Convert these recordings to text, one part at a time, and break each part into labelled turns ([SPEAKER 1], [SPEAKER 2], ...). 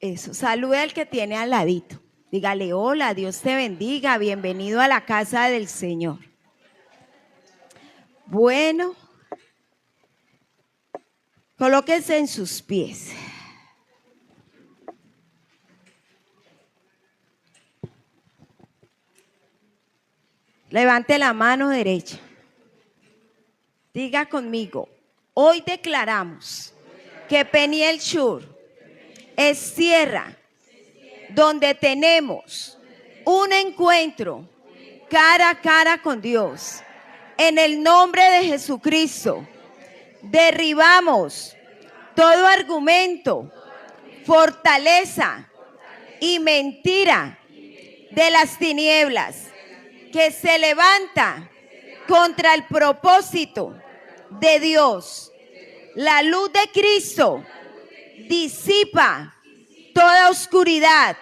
[SPEAKER 1] Eso, salude al que tiene al ladito. Dígale, hola, Dios te bendiga, bienvenido a la casa del Señor. Bueno, colóquense en sus pies. Levante la mano derecha. Diga conmigo, hoy declaramos que Peniel Shur es tierra donde tenemos un encuentro cara a cara con Dios. En el nombre de Jesucristo, derribamos todo argumento, fortaleza y mentira de las tinieblas que se levanta contra el propósito de Dios. La luz de Cristo disipa toda oscuridad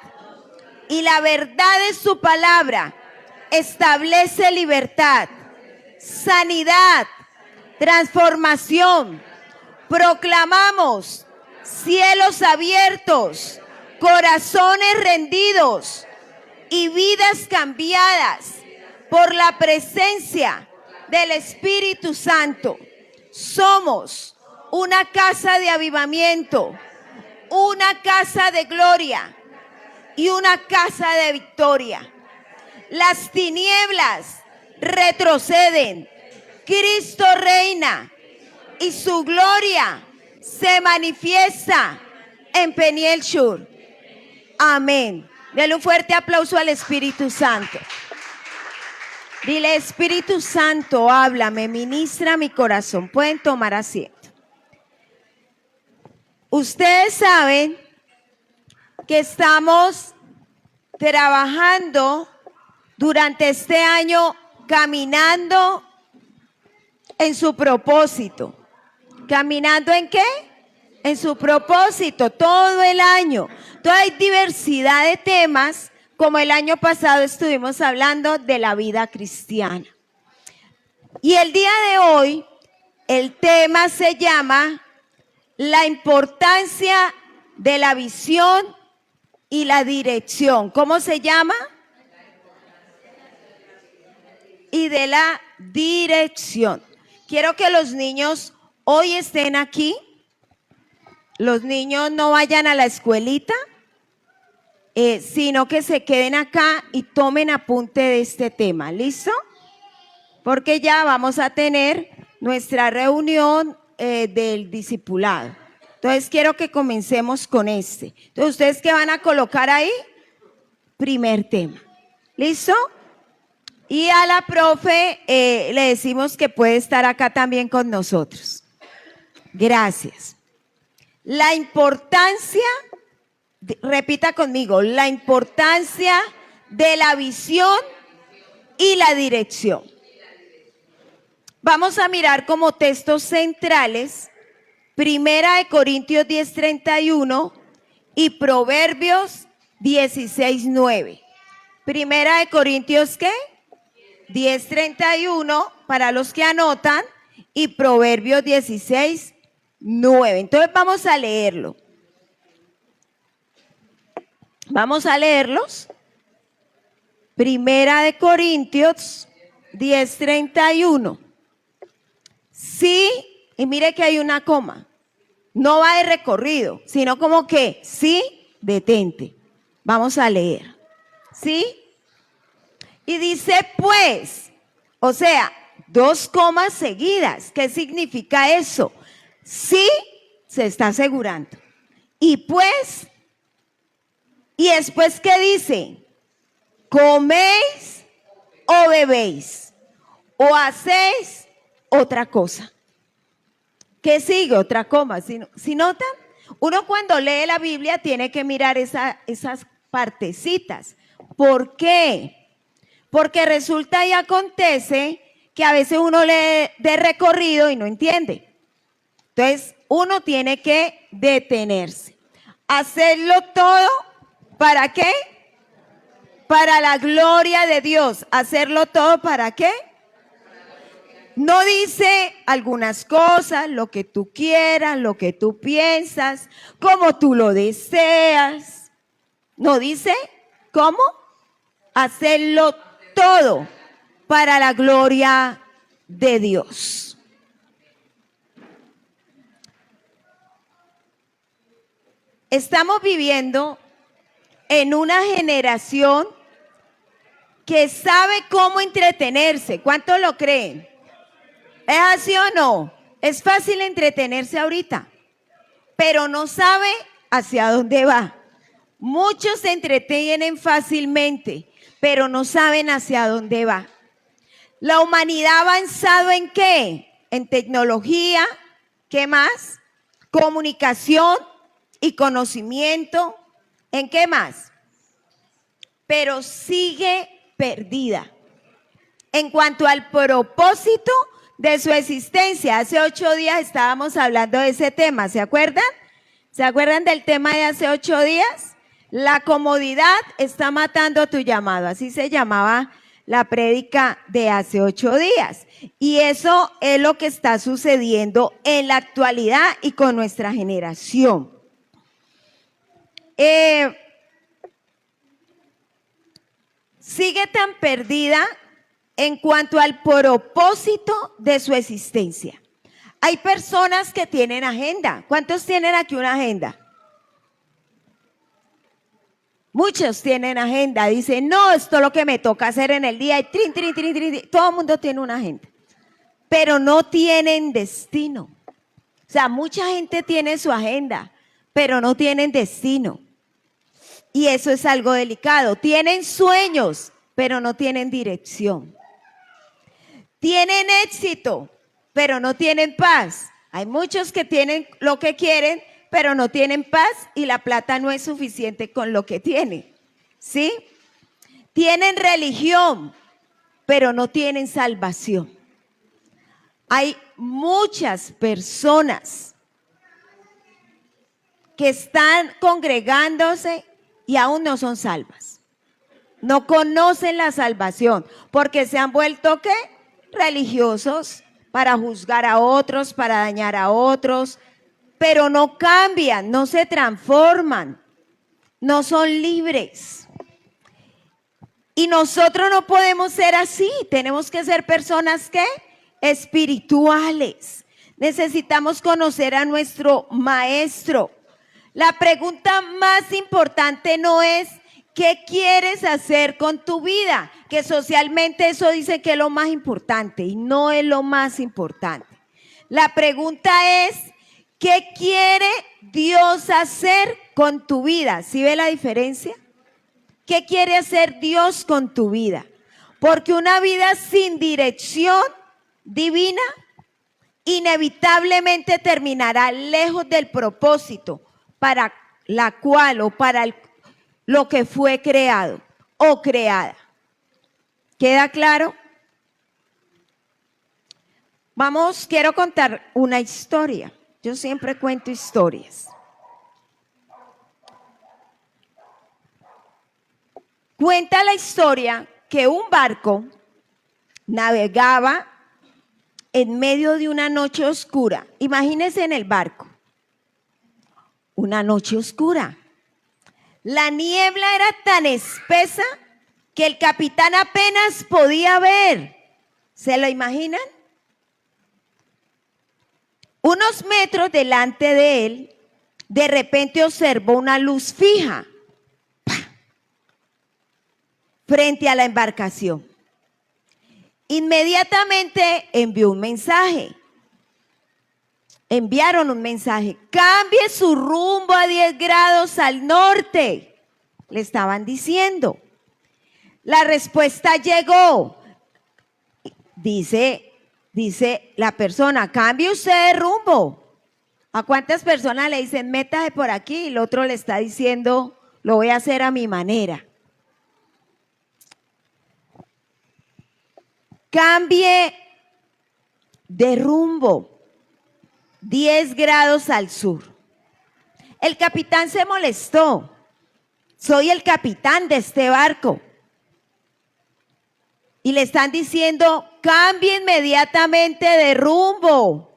[SPEAKER 1] y la verdad de su palabra establece libertad, sanidad, transformación. Proclamamos cielos abiertos, corazones rendidos y vidas cambiadas por la presencia del Espíritu Santo. Somos una casa de avivamiento, una casa de gloria y una casa de victoria. Las tinieblas retroceden, Cristo reina y su gloria se manifiesta en Peniel Shur. Amén. Denle un fuerte aplauso al Espíritu Santo. Dile, Espíritu Santo, háblame, ministra mi corazón. Pueden tomar asiento. Ustedes saben que estamos trabajando durante este año caminando en su propósito. ¿Caminando en qué? En su propósito, todo el año. Entonces hay diversidad de temas, como el año pasado estuvimos hablando de la vida cristiana. Y el día de hoy, el tema se llama la importancia de la visión y la dirección. ¿Cómo se llama? Y de la dirección. Quiero que los niños hoy estén aquí. Los niños no vayan a la escuelita, sino que se queden acá y tomen apunte de este tema. ¿Listo? Porque ya vamos a tener nuestra reunión del discipulado. Entonces quiero que comencemos con este. Entonces, ¿ustedes qué van a colocar ahí? Primer tema. ¿Listo? Y a la profe le decimos que puede estar acá también con nosotros. Gracias. La importancia, repita conmigo, la importancia de la visión y la dirección. Vamos a mirar como textos centrales Primera de Corintios 10:31 y Proverbios 16:9. Primera de Corintios, ¿qué? 10:31 para los que anotan y Proverbios 16:9. Entonces vamos a leerlo. Vamos a leerlos. Primera de Corintios 10:31. Sí, y mire que hay una coma. No va de recorrido, sino como que sí, detente. Vamos a leer. ¿Sí? Y dice pues, o sea, dos comas seguidas. ¿Qué significa eso? Sí, se está asegurando. Y pues, y después, ¿qué dice? ¿Coméis o bebéis? ¿O hacéis otra cosa? ¿Qué sigue? Otra coma. ¿Sí notan? Uno cuando lee la Biblia tiene que mirar esas partecitas. ¿Por qué? Porque resulta y acontece que a veces uno lee de recorrido y no entiende. Entonces, uno tiene que detenerse. Hacerlo todo, ¿para qué? Para la gloria de Dios. ¿Hacerlo todo para qué? No dice algunas cosas, lo que tú quieras, lo que tú piensas, como tú lo deseas. No dice cómo hacerlo todo para la gloria de Dios. Estamos viviendo en una generación que sabe cómo entretenerse. ¿Cuántos lo creen? ¿Es así o no? Es fácil entretenerse ahorita, pero no sabe hacia dónde va. Muchos se entretienen fácilmente, pero no saben hacia dónde va. La humanidad ha avanzado ¿en qué? En tecnología, ¿qué más? Comunicación y conocimiento, ¿en qué más? Pero sigue perdida en cuanto al propósito de su existencia. Hace 8 días estábamos hablando de ese tema, ¿se acuerdan? ¿Se acuerdan del tema de hace 8 días? La comodidad está matando tu llamado, así se llamaba la prédica de hace 8 días. Y eso es lo que está sucediendo en la actualidad y con nuestra generación. Sigue tan perdida en cuanto al propósito de su existencia. Hay personas que tienen agenda. ¿Cuántos tienen aquí una agenda? Muchos tienen agenda. Dicen, no, esto es lo que me toca hacer en el día. Y trin, trin, trin, trin. Todo el mundo tiene una agenda. Pero no tienen destino. O sea, mucha gente tiene su agenda, pero no tienen destino. Y eso es algo delicado. Tienen sueños, pero no tienen dirección. Tienen éxito, pero no tienen paz. Hay muchos que tienen lo que quieren, pero no tienen paz y la plata no es suficiente con lo que tienen. ¿Sí? Tienen religión, pero no tienen salvación. Hay muchas personas que están congregándose y aún no son salvas. No conocen la salvación porque se han vuelto ¿qué? Religiosos para juzgar a otros, para dañar a otros, pero no cambian, no se transforman, no son libres. Y nosotros no podemos ser así, tenemos que ser personas ¿qué? Espirituales. Necesitamos conocer a nuestro maestro. La pregunta más importante no es ¿qué quieres hacer con tu vida? Que socialmente eso dice que es lo más importante y no es lo más importante. La pregunta es ¿qué quiere Dios hacer con tu vida? ¿Sí ve la diferencia? ¿Qué quiere hacer Dios con tu vida? Porque una vida sin dirección divina inevitablemente terminará lejos del propósito para la cual o para lo que fue creado o creada. ¿Queda claro? Vamos, quiero contar una historia. Yo siempre cuento historias. Cuenta la historia que un barco navegaba en medio de una noche oscura. Imagínense en el barco. Una noche oscura. La niebla era tan espesa que el capitán apenas podía ver. ¿Se lo imaginan? Unos metros delante de él, de repente observó una luz fija frente a la embarcación. Inmediatamente envió un mensaje. Enviaron un mensaje. Cambie su rumbo a 10 grados al norte. Le estaban diciendo. La respuesta llegó. Dice la persona, cambie usted de rumbo. ¿A cuántas personas le dicen, métase por aquí? Y el otro le está diciendo, lo voy a hacer a mi manera. Cambie de rumbo. 10 grados al sur. El capitán se molestó. Soy el capitán de este barco. y le están diciendo, cambie inmediatamente de rumbo.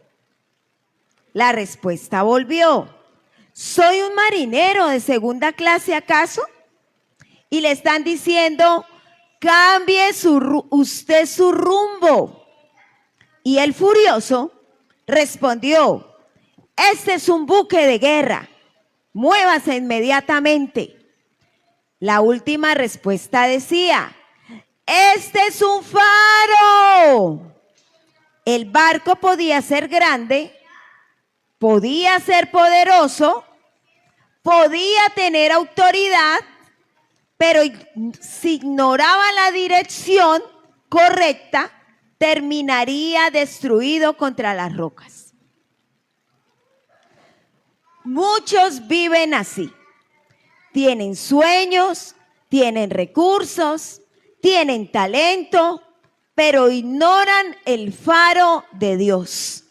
[SPEAKER 1] La respuesta volvió, ¿soy un marinero de segunda clase acaso? Y le están diciendo, cambie usted su rumbo. Y el furioso respondió, este es un buque de guerra, muévase inmediatamente. La última respuesta decía, este es un faro. El barco podía ser grande, podía ser poderoso, podía tener autoridad, pero si ignoraba la dirección correcta, terminaría destruido contra las rocas. Muchos viven así. Tienen sueños, tienen recursos, tienen talento, pero ignoran el faro de Dios.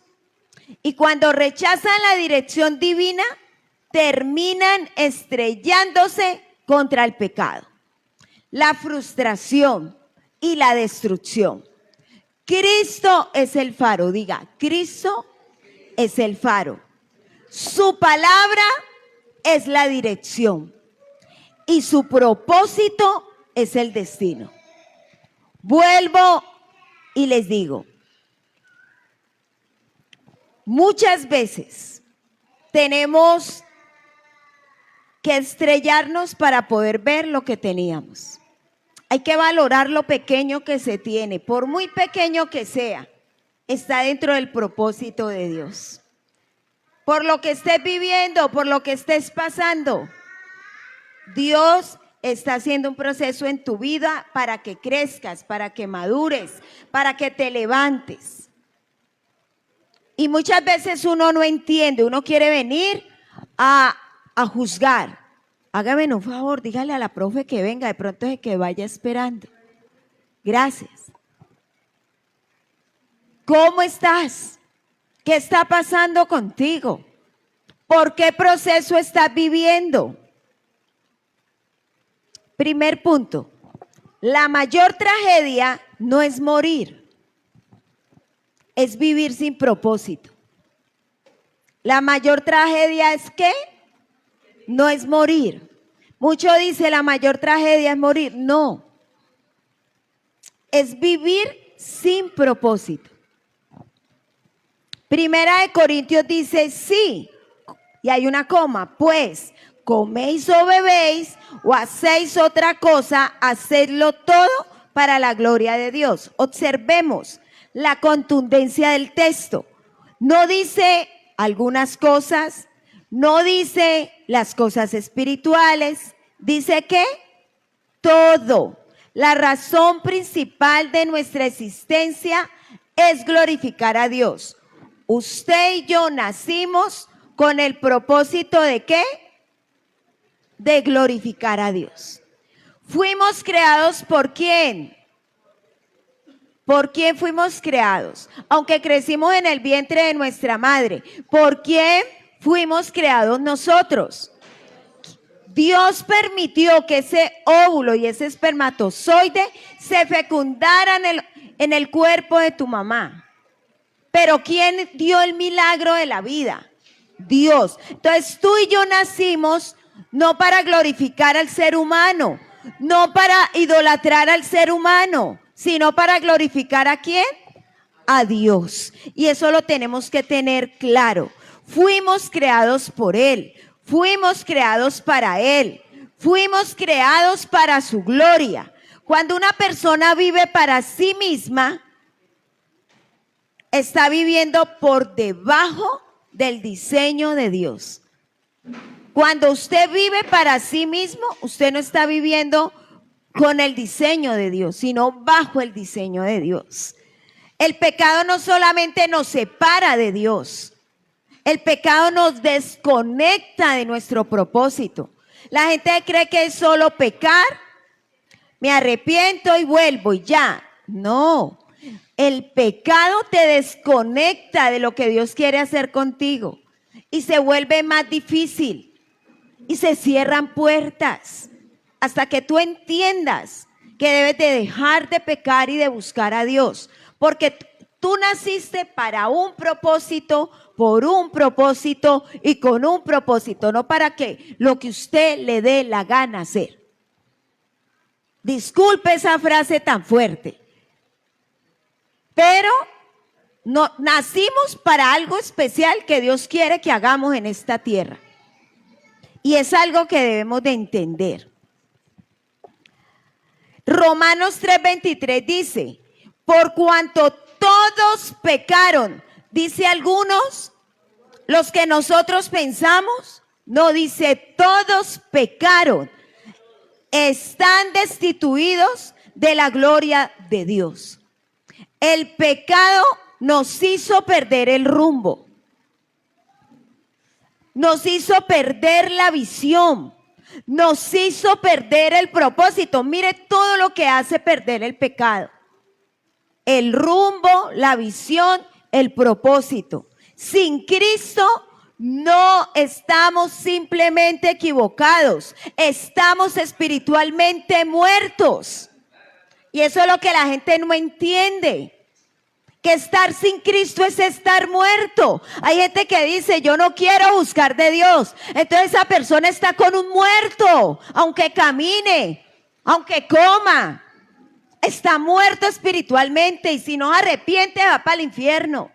[SPEAKER 1] Y cuando rechazan la dirección divina, terminan estrellándose contra el pecado, la frustración y la destrucción. Cristo es el faro, diga, Cristo es el faro. Su palabra es la dirección y su propósito es el destino. Vuelvo y les digo, muchas veces tenemos que estrellarnos para poder ver lo que teníamos. Hay que valorar lo pequeño que se tiene, por muy pequeño que sea, está dentro del propósito de Dios. Por lo que estés viviendo, por lo que estés pasando, Dios está haciendo un proceso en tu vida para que crezcas, para que madures, para que te levantes. Y muchas veces uno no entiende, uno quiere venir a juzgar. Hágame un favor, dígale a la profe que venga, de pronto es que vaya esperando. Gracias. ¿Cómo estás? ¿Qué está pasando contigo? ¿Por qué proceso estás viviendo? Primer punto, la mayor tragedia no es morir, es vivir sin propósito. La mayor tragedia es ¿qué? No es morir. Mucho dice la mayor tragedia es morir. No, es vivir sin propósito. Primera de Corintios dice sí, y hay una coma, pues coméis o bebéis o hacéis otra cosa, hacedlo todo para la gloria de Dios. Observemos la contundencia del texto. No dice algunas cosas, no dice las cosas espirituales, dice que todo. La razón principal de nuestra existencia es glorificar a Dios. Usted y yo nacimos con el propósito de ¿qué? De glorificar a Dios. Fuimos creados ¿por quién? ¿Por quién fuimos creados? Aunque crecimos en el vientre de nuestra madre, ¿por quién fuimos creados nosotros? Dios permitió que ese óvulo y ese espermatozoide se fecundaran en el cuerpo de tu mamá. Pero ¿quién dio el milagro de la vida? Dios. Entonces tú y yo nacimos no para glorificar al ser humano, no para idolatrar al ser humano, sino para glorificar ¿a quién? A Dios. Y eso lo tenemos que tener claro. Fuimos creados por Él, fuimos creados para Él, fuimos creados para su gloria. Cuando una persona vive para sí misma, está viviendo por debajo del diseño de Dios. Cuando usted vive para sí mismo, usted no está viviendo con el diseño de Dios, sino bajo el diseño de Dios. El pecado no solamente nos separa de Dios, el pecado nos desconecta de nuestro propósito. La gente cree que es solo pecar, me arrepiento y vuelvo y ya. No. El pecado te desconecta de lo que Dios quiere hacer contigo y se vuelve más difícil y se cierran puertas hasta que tú entiendas que debes de dejar de pecar y de buscar a Dios, porque tú naciste para un propósito, por un propósito y con un propósito, no para que lo que usted le dé la gana hacer. Disculpe esa frase tan fuerte, pero no, nacimos para algo especial que Dios quiere que hagamos en esta tierra. Y es algo que debemos de entender. Romanos 3:23 dice, por cuanto todos pecaron, dice algunos, los que nosotros pensamos, no dice todos pecaron, están destituidos de la gloria de Dios. El pecado nos hizo perder el rumbo, nos hizo perder la visión, nos hizo perder el propósito. Mire todo lo que hace perder el pecado: el rumbo, la visión, el propósito. Sin Cristo no estamos simplemente equivocados, estamos espiritualmente muertos. Y eso es lo que la gente no entiende, que estar sin Cristo es estar muerto. Hay gente que dice, yo no quiero buscar de Dios. Entonces esa persona está con un muerto, aunque camine, aunque coma. Está muerto espiritualmente y si no arrepiente va para el infierno.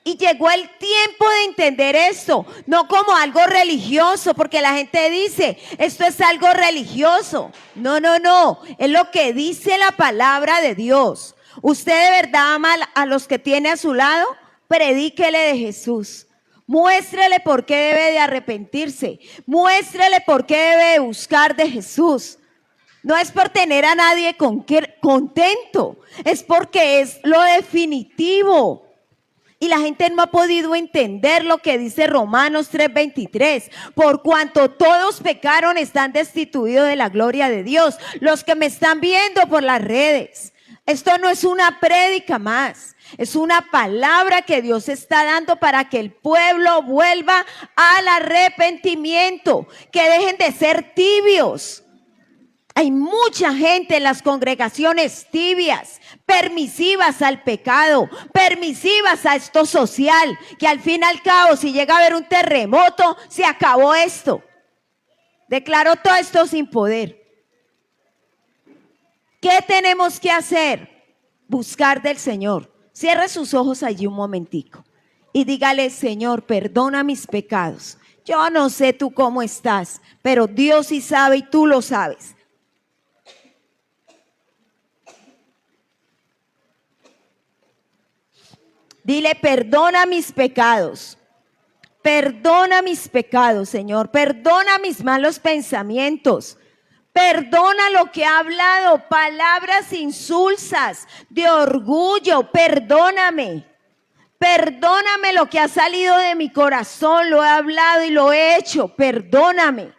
[SPEAKER 1] Y llegó el tiempo de entender esto, no como algo religioso, porque la gente dice, esto es algo religioso. No, no, no, es lo que dice la palabra de Dios. ¿Usted de verdad ama a los que tiene a su lado? Predíquele de Jesús. Muéstrele por qué debe de arrepentirse. Muéstrele por qué debe de buscar de Jesús. No es por tener a nadie contento, es porque es lo definitivo. Y la gente no ha podido entender lo que dice Romanos 3:23. Por cuanto todos pecaron, están destituidos de la gloria de Dios. Los que me están viendo por las redes, esto no es una prédica más, es una palabra que Dios está dando para que el pueblo vuelva al arrepentimiento, que dejen de ser tibios. Hay mucha gente en las congregaciones tibias, permisivas al pecado, permisivas a esto social, que al fin y al cabo, si llega a haber un terremoto, se acabó esto. Declaró todo esto sin poder. ¿Qué tenemos que hacer? Buscar del Señor. Cierre sus ojos allí un momentico y dígale, Señor, perdona mis pecados. Yo no sé tú cómo estás, pero Dios sí sabe y tú lo sabes. Dile, perdona mis pecados. Perdona mis pecados, Señor. Perdona mis malos pensamientos. Perdona lo que ha hablado, palabras insulsas, de orgullo. Perdóname. Perdóname lo que ha salido de mi corazón. Lo he hablado y lo he hecho. Perdóname.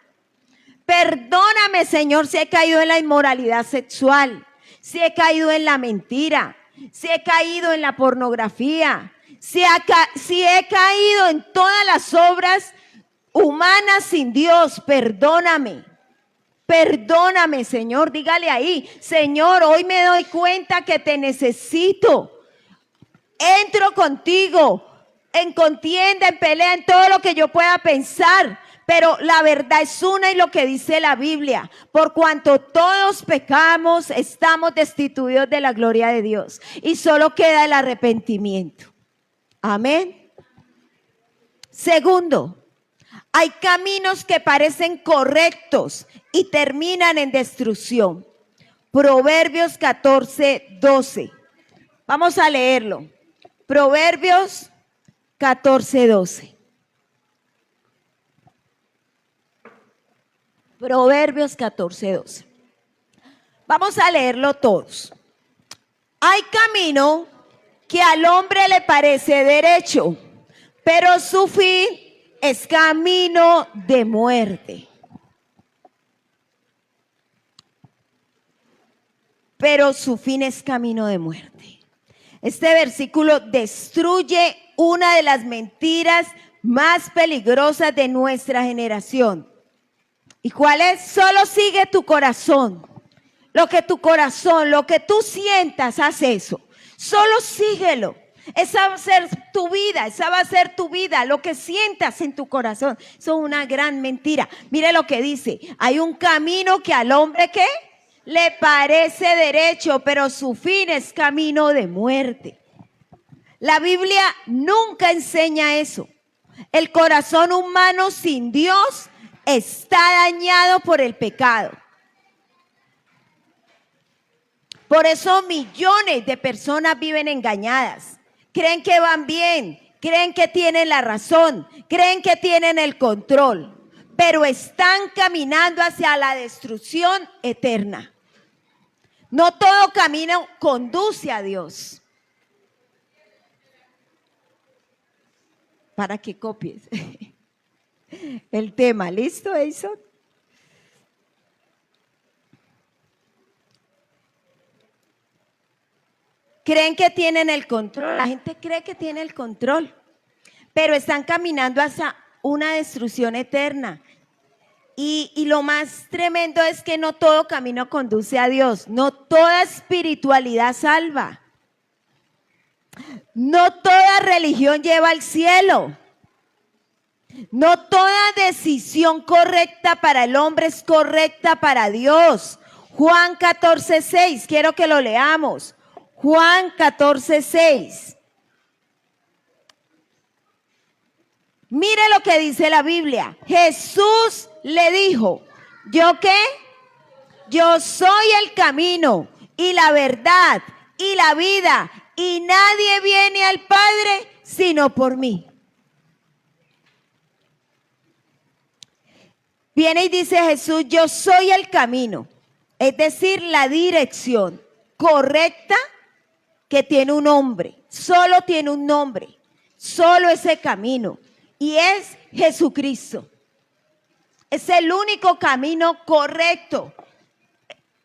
[SPEAKER 1] Perdóname, Señor, si he caído en la inmoralidad sexual, si he caído en la mentira, si he caído en la pornografía, si he caído en todas las obras humanas sin Dios. Perdóname. Perdóname, Señor. Dígale ahí, Señor, hoy me doy cuenta que te necesito. Entro contigo en contienda, en pelea, en todo lo que yo pueda pensar. Pero la verdad es una y lo que dice la Biblia. Por cuanto todos pecamos, estamos destituidos de la gloria de Dios. Y solo queda el arrepentimiento. Amén. Segundo, hay caminos que parecen correctos y terminan en destrucción. Proverbios 14:12. Vamos a leerlo. Proverbios 14:12. Proverbios 14:12. Vamos a leerlo todos. Hay camino que al hombre le parece derecho, pero su fin es camino de muerte. Pero su fin es camino de muerte. Este versículo destruye una de las mentiras más peligrosas de nuestra generación. ¿Y cuál es? Solo sigue tu corazón. lo que tu corazón, lo que tú sientas, haz eso. Solo síguelo. Esa va a ser tu vida, esa va a ser tu vida, lo que sientas en tu corazón. Eso es una gran mentira. Mire lo que dice, hay un camino que al hombre, ¿qué? Le parece derecho, pero su fin es camino de muerte. La Biblia nunca enseña eso. El corazón humano sin Dios está dañado por el pecado. Por eso millones de personas viven engañadas. Creen que van bien, creen que tienen la razón, creen que tienen el control, pero están caminando hacia la destrucción eterna. No todo camino conduce a Dios. Para que copies el tema. ¿Listo, Edison? Creen que tienen el control. La gente cree que tiene el control, pero están caminando hacia una destrucción eterna. Y lo más tremendo es que no todo camino conduce a Dios. No toda espiritualidad salva. No toda religión lleva al cielo. No toda decisión correcta para el hombre es correcta para Dios. Juan 14:6, quiero que lo leamos. Juan 14:6. Mire lo que dice la Biblia. Jesús le dijo, ¿yo qué? Yo soy el camino y la verdad y la vida, y nadie viene al Padre sino por mí. Viene y dice Jesús, yo soy el camino, es decir, la dirección correcta que tiene un hombre, solo tiene un nombre, solo ese camino, y es Jesucristo. Es el único camino correcto,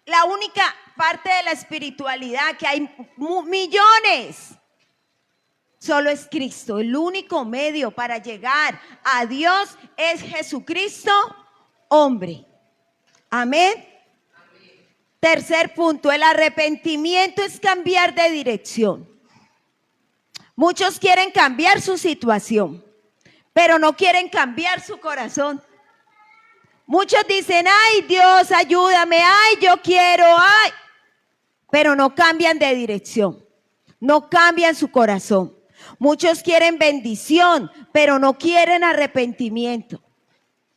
[SPEAKER 1] la única parte de la espiritualidad que hay millones. Solo es Cristo, el único medio para llegar a Dios es Jesucristo, hombre. Amén. Tercer punto, el arrepentimiento es cambiar de dirección. Muchos quieren cambiar su situación, pero no quieren cambiar su corazón. Muchos dicen, ay Dios, ayúdame, ay yo quiero, ay. Pero no cambian de dirección, no cambian su corazón. Muchos quieren bendición, pero no quieren arrepentimiento.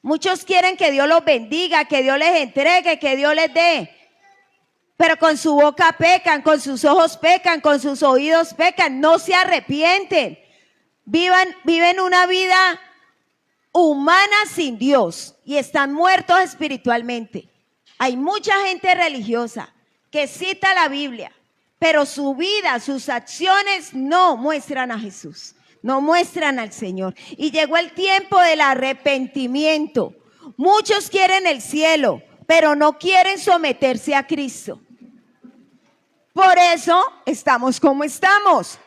[SPEAKER 1] Muchos quieren que Dios los bendiga, que Dios les entregue, que Dios les dé. Pero con su boca pecan, con sus ojos pecan, con sus oídos pecan, no se arrepienten. Viven una vida humana sin Dios y están muertos espiritualmente. Hay mucha gente religiosa que cita la Biblia, pero su vida, sus acciones no muestran a Jesús, no muestran al Señor. Y llegó el tiempo del arrepentimiento. Muchos quieren el cielo, pero no quieren someterse a Cristo. Por eso estamos como estamos.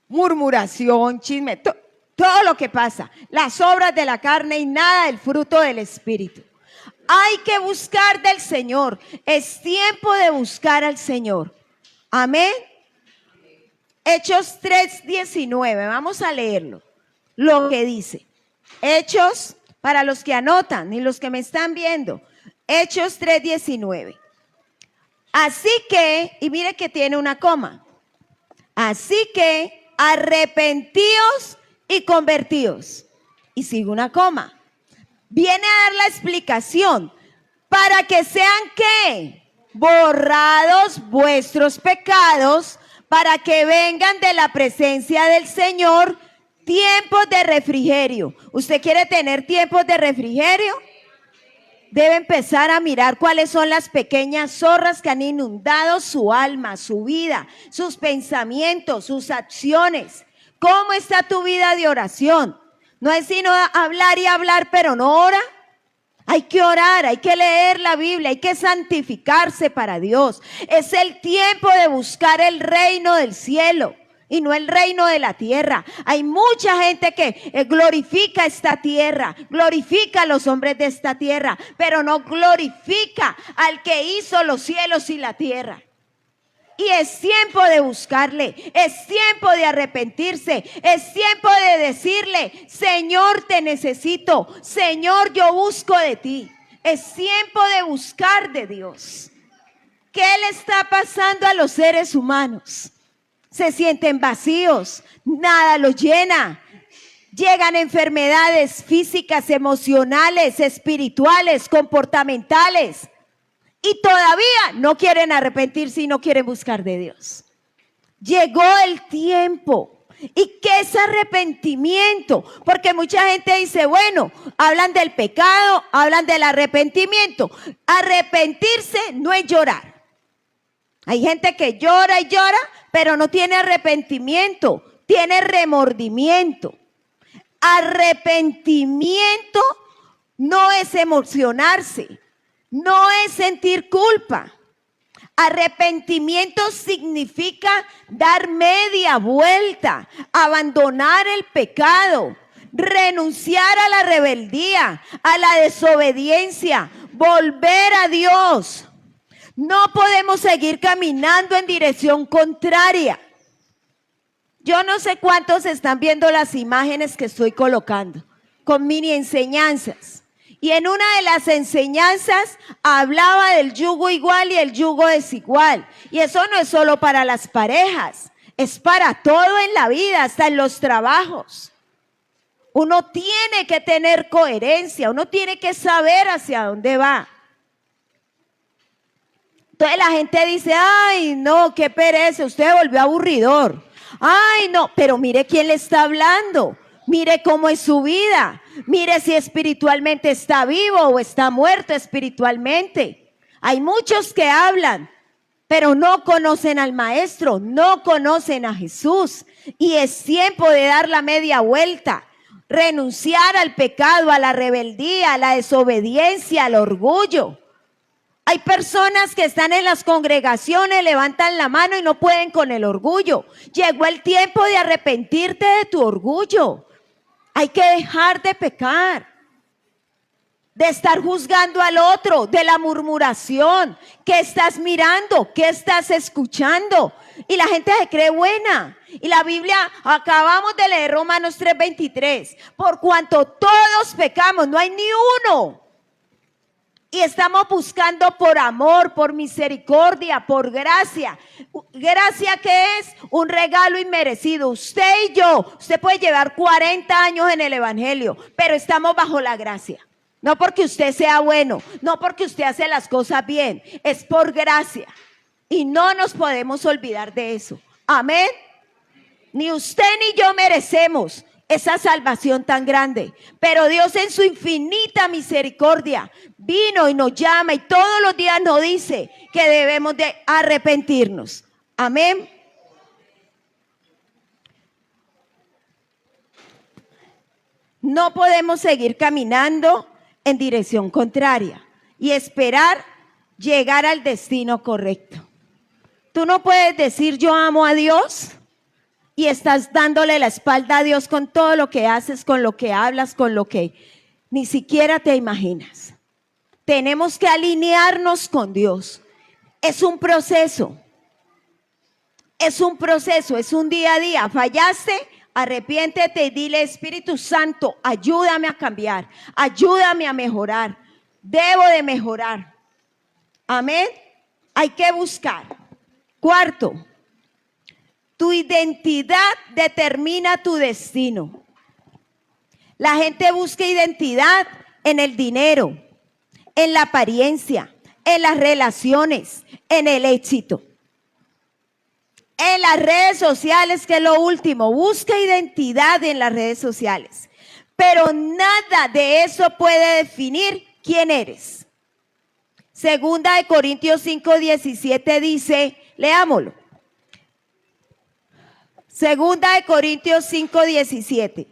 [SPEAKER 1] Murmuración, chisme, todo lo que pasa, las obras de la carne y nada del fruto del Espíritu. Hay que buscar del Señor. Es tiempo de buscar al Señor. Amén. Hechos 3:19. Vamos a leerlo. Lo que dice. Hechos, para los que anotan y los que me están viendo. Hechos 3:19. Así que, y mire que tiene una coma. Así que arrepentíos y convertíos. Y sigue una coma. Viene a dar la explicación para que sean ¿qué? Borrados vuestros pecados, para que vengan de la presencia del Señor tiempos de refrigerio. ¿Usted quiere tener tiempos de refrigerio? Debe empezar a mirar cuáles son las pequeñas zorras que han inundado su alma, su vida, sus pensamientos, sus acciones. ¿Cómo está tu vida de oración? No es sino hablar y hablar, pero no ora. Hay que orar, hay que leer la Biblia, hay que santificarse para Dios. Es el tiempo de buscar el reino del cielo. y no el reino de la tierra. Hay mucha gente que glorifica esta tierra, glorifica a los hombres de esta tierra, pero no glorifica al que hizo los cielos y la tierra. Y es tiempo de buscarle, es tiempo de arrepentirse, es tiempo de decirle: Señor, te necesito, Señor, yo busco de ti. Es tiempo de buscar de Dios. ¿Qué le está pasando a los seres humanos? Se sienten vacíos, nada los llena. Llegan enfermedades físicas, emocionales, espirituales, comportamentales. Y todavía no quieren arrepentirse y no quieren buscar de Dios. Llegó el tiempo. ¿Y qué es arrepentimiento? Porque mucha gente dice, bueno, hablan del pecado, hablan del arrepentimiento. Arrepentirse no es llorar. Hay gente que llora y llora, pero no tiene arrepentimiento, tiene remordimiento. Arrepentimiento no es emocionarse, no es sentir culpa. Arrepentimiento significa dar media vuelta, abandonar el pecado, renunciar a la rebeldía, a la desobediencia, volver a Dios. No podemos seguir caminando en dirección contraria. Yo no sé cuántos están viendo las imágenes que estoy colocando con mini enseñanzas. Y en una de las enseñanzas hablaba del yugo igual y el yugo desigual. Y eso no es solo para las parejas, es para todo en la vida, hasta en los trabajos. Uno tiene que tener coherencia, uno tiene que saber hacia dónde va. Entonces la gente dice, ay no, qué pereza, usted se volvió aburridor. Ay no, pero mire quién le está hablando. Mire cómo es su vida. Mire si espiritualmente está vivo o está muerto espiritualmente. Hay muchos que hablan, pero no conocen al Maestro, no conocen a Jesús. Y es tiempo de dar la media vuelta, renunciar al pecado, a la rebeldía, a la desobediencia, al orgullo. Hay personas que están en las congregaciones, levantan la mano y no pueden con el orgullo. Llegó el tiempo de arrepentirte de tu orgullo. Hay que dejar de pecar, de estar juzgando al otro, de la murmuración. ¿Qué estás mirando? ¿Qué estás escuchando? Y la gente se cree buena. Y la Biblia, acabamos de leer Romanos 3:23. Por cuanto todos pecamos, no hay ni uno. Y estamos buscando por amor, por misericordia, por gracia. ¿Gracia qué es? Un regalo inmerecido. Usted y yo, usted puede llevar 40 años en el evangelio, pero estamos bajo la gracia. No porque usted sea bueno, no porque usted hace las cosas bien, es por gracia. Y no nos podemos olvidar de eso. Amén. Ni usted ni yo merecemos esa salvación tan grande, pero Dios en su infinita misericordia vino y nos llama y todos los días nos dice que debemos de arrepentirnos. Amén. No podemos seguir caminando en dirección contraria y esperar llegar al destino correcto. Tú no puedes decir yo amo a Dios y estás dándole la espalda a Dios con todo lo que haces, con lo que hablas, con lo que ni siquiera te imaginas. Tenemos que alinearnos con Dios. Es un proceso. Es un proceso, es un día a día. Fallaste, arrepiéntete y dile: Espíritu Santo, ayúdame a cambiar, ayúdame a mejorar. Debo de mejorar. Amén. Hay que buscar. Cuarto, tu identidad determina tu destino. La gente busca identidad en el dinero, en la apariencia, en las relaciones, en el éxito. En las redes sociales, que es lo último, busca identidad en las redes sociales. Pero nada de eso puede definir quién eres. Segunda de Corintios 5:17 dice, leámoslo. Segunda de Corintios 5:17.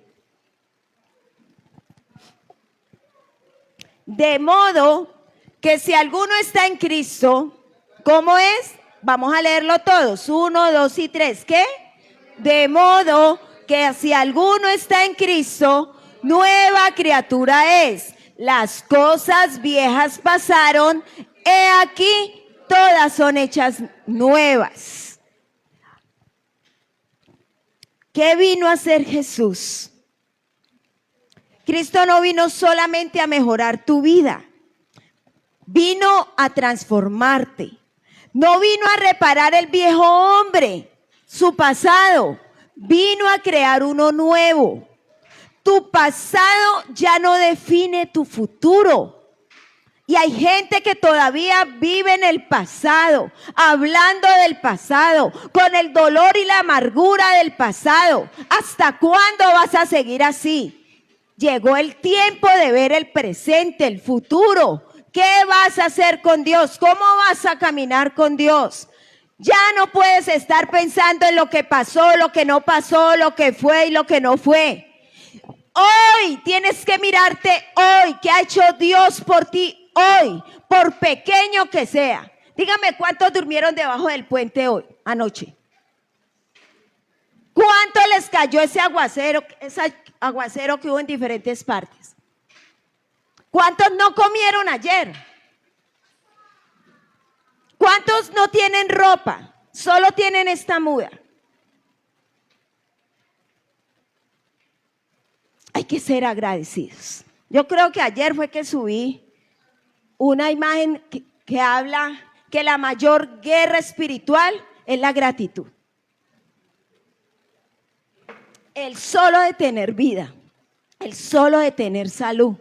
[SPEAKER 1] De modo que si alguno está en Cristo, ¿cómo es? Vamos a leerlo todos. 1, 2 y 3. ¿Qué? De modo que si alguno está en Cristo, nueva criatura es. Las cosas viejas pasaron, he aquí, todas son hechas nuevas. ¿Qué vino a hacer Jesús? Cristo no vino solamente a mejorar tu vida, vino a transformarte. No vino a reparar el viejo hombre, su pasado, vino a crear uno nuevo. Tu pasado ya no define tu futuro. Y hay gente que todavía vive en el pasado, hablando del pasado, con el dolor y la amargura del pasado. ¿Hasta cuándo vas a seguir así? Llegó el tiempo de ver el presente, el futuro. ¿Qué vas a hacer con Dios? ¿Cómo vas a caminar con Dios? Ya no puedes estar pensando en lo que pasó, lo que no pasó, lo que fue y lo que no fue. Hoy tienes que mirarte hoy, ¿qué ha hecho Dios por ti hoy? Por pequeño que sea. Dígame, ¿cuántos durmieron debajo del puente hoy, anoche? ¿Cuánto les cayó ese aguacero que hubo en diferentes partes? ¿Cuántos no comieron ayer? ¿Cuántos no tienen ropa? Solo tienen esta muda. Hay que ser agradecidos. Yo creo que ayer fue que subí una imagen que habla que la mayor guerra espiritual es la gratitud. El solo de tener vida, el solo de tener salud,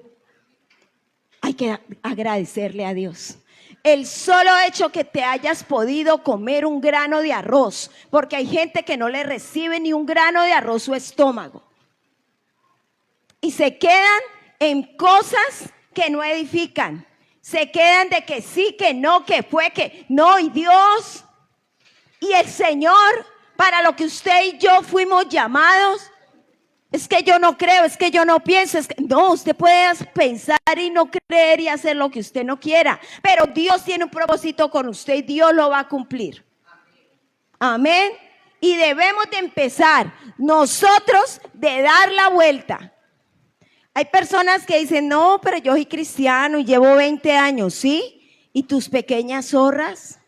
[SPEAKER 1] hay que agradecerle a Dios. El solo hecho que te hayas podido comer un grano de arroz, porque hay gente que no le recibe ni un grano de arroz su estómago. Y se quedan en cosas que no edifican. Se quedan de que sí, que no, que fue, que no. Y Dios y el Señor, para lo que usted y yo fuimos llamados, es que yo no creo, es que yo no pienso, es que no, usted puede pensar y no creer y hacer lo que usted no quiera, pero Dios tiene un propósito con usted y Dios lo va a cumplir. Amén. Y debemos de empezar nosotros de dar la vuelta. Hay personas que dicen, no, pero yo soy cristiano y llevo 20 años, ¿sí? ¿Y tus pequeñas zorras?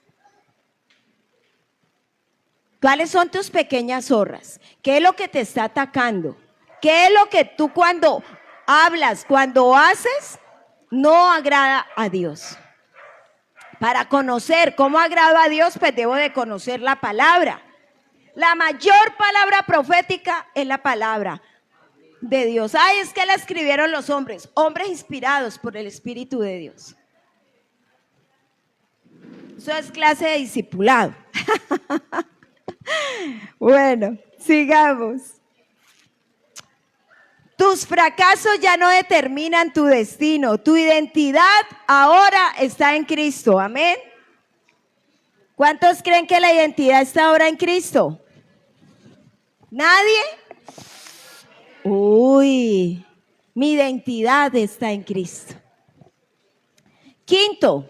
[SPEAKER 1] ¿Cuáles son tus pequeñas zorras? ¿Qué es lo que te está atacando? ¿Qué es lo que tú cuando hablas, cuando haces, no agrada a Dios? Para conocer cómo agrada a Dios, pues debo de conocer la palabra. La mayor palabra profética es la palabra de Dios. Ay, es que la escribieron los hombres inspirados por el Espíritu de Dios. Eso es clase de discipulado. Bueno, sigamos. Tus fracasos ya no determinan tu destino. Tu identidad ahora está en Cristo. Amén. ¿Cuántos creen que la identidad está ahora en Cristo? ¿Nadie? Uy, mi identidad está en Cristo. Quinto,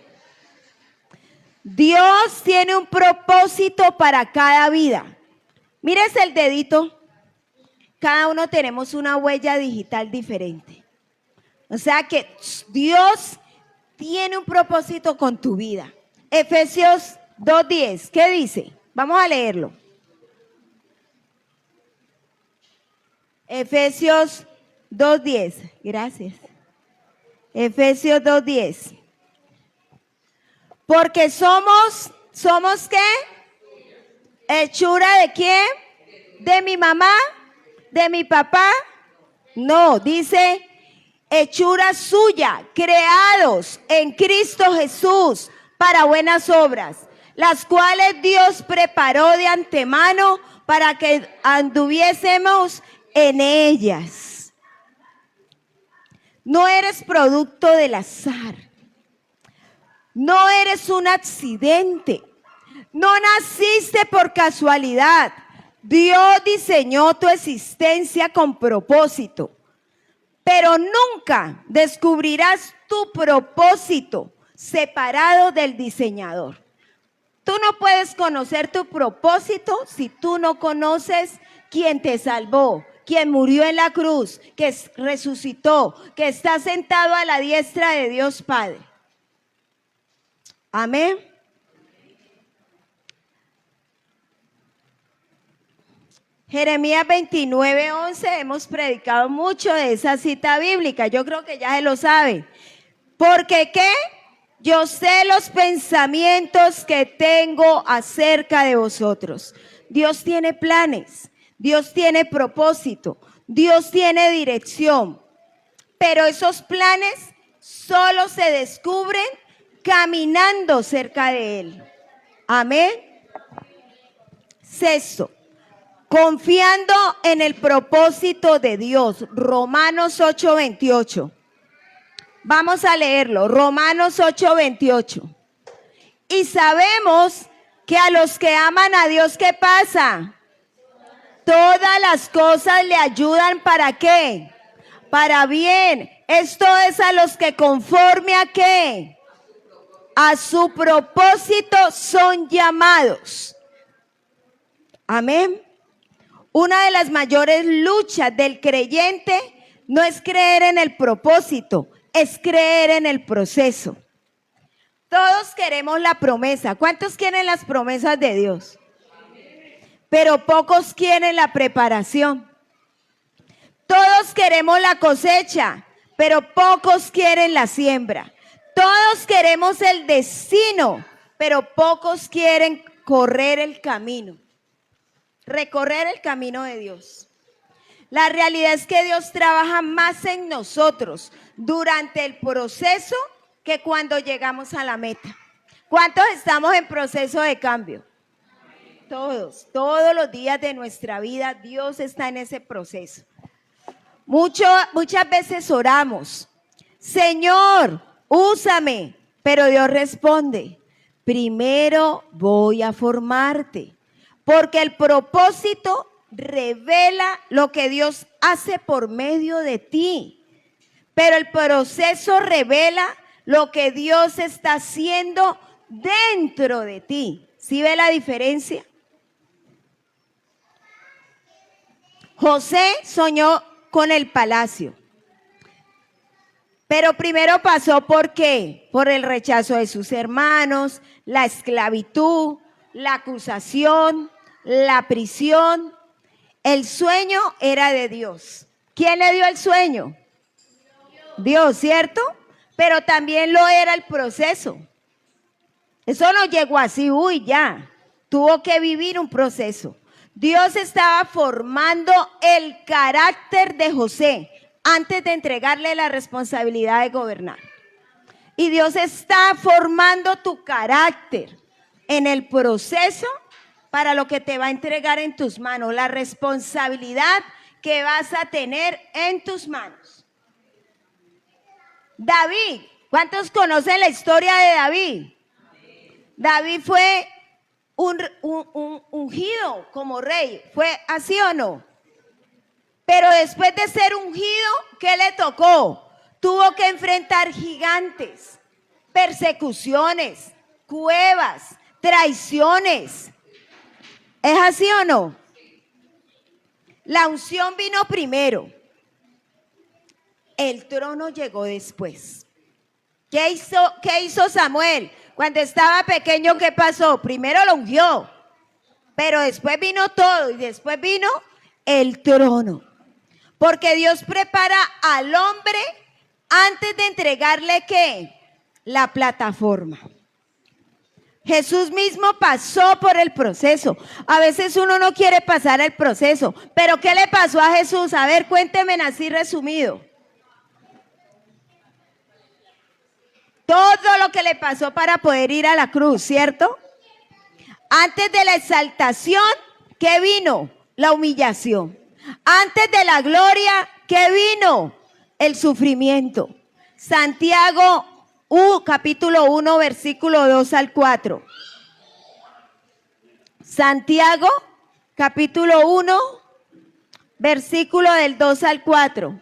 [SPEAKER 1] Dios tiene un propósito para cada vida. Mírese el dedito. Cada uno tenemos una huella digital diferente. O sea que Dios tiene un propósito con tu vida. Efesios 2:10, ¿qué dice? Vamos a leerlo. Efesios 2:10, gracias. Efesios 2:10. Porque somos ¿qué? ¿Hechura de quién? ¿De mi mamá? ¿De mi papá? No, dice hechura suya, creados en Cristo Jesús para buenas obras, las cuales Dios preparó de antemano para que anduviésemos en ellas. No eres producto del azar. No eres un accidente. No naciste por casualidad. Dios diseñó tu existencia con propósito. Pero nunca descubrirás tu propósito separado del diseñador. Tú no puedes conocer tu propósito si tú no conoces quién te salvó, quién murió en la cruz, que resucitó, que está sentado a la diestra de Dios Padre. Amén. Jeremías 29:11, hemos predicado mucho de esa cita bíblica, yo creo que ya se lo sabe. Porque ¿qué? Yo sé los pensamientos que tengo acerca de vosotros. Dios tiene planes, Dios tiene propósito, Dios tiene dirección. Pero esos planes solo se descubren caminando cerca de Él. Amén. Sexto, confiando en el propósito de Dios. Romanos 8:28. Vamos a leerlo, Romanos 8:28. Y sabemos que a los que aman a Dios, ¿qué pasa? Todas las cosas le ayudan, ¿para qué? Para bien. Esto es a los que conforme a qué? A su propósito son llamados. Amén. Una de las mayores luchas del creyente no es creer en el propósito, es creer en el proceso. Todos queremos la promesa. ¿Cuántos quieren las promesas de Dios? Pero pocos quieren la preparación. Todos queremos la cosecha, pero pocos quieren la siembra. Todos queremos el destino, pero pocos quieren correr el camino, recorrer el camino de Dios. La realidad es que Dios trabaja más en nosotros durante el proceso que cuando llegamos a la meta. ¿Cuántos estamos en proceso de cambio? Todos los días de nuestra vida Dios está en ese proceso. Muchas veces oramos, Señor, úsame, pero Dios responde, primero voy a formarte, porque el propósito revela lo que Dios hace por medio de ti, pero el proceso revela lo que Dios está haciendo dentro de ti. ¿Sí ve la diferencia? José soñó con el palacio, pero primero pasó ¿por qué? Por el rechazo de sus hermanos, la esclavitud, la acusación, la prisión. El sueño era de Dios. ¿Quién le dio el sueño? Dios, ¿cierto? Pero también lo era el proceso. Eso no llegó así, ya. Tuvo que vivir un proceso. Dios estaba formando el carácter de José antes de entregarle la responsabilidad de gobernar. Y Dios está formando tu carácter en el proceso para lo que te va a entregar en tus manos, la responsabilidad que vas a tener en tus manos. David, ¿cuántos conocen la historia de David? David fue ungido como rey, ¿fue así o no? Pero después de ser ungido, ¿qué le tocó? Tuvo que enfrentar gigantes, persecuciones, cuevas, traiciones. ¿Es así o no? La unción vino primero. El trono llegó después. ¿Qué hizo Samuel? Cuando estaba pequeño, ¿qué pasó? Primero lo ungió, pero después vino todo y después vino el trono. Porque Dios prepara al hombre antes de entregarle ¿qué? La plataforma. Jesús mismo pasó por el proceso. A veces uno no quiere pasar el proceso, pero ¿qué le pasó a Jesús? A ver, cuénteme así resumido. Todo lo que le pasó para poder ir a la cruz, ¿cierto? Antes de la exaltación, ¿qué vino? La humillación. Antes de la gloria, ¿qué vino? El sufrimiento. Santiago capítulo 1, versículo 2 al 4. Santiago, capítulo 1, versículo del 2 al 4.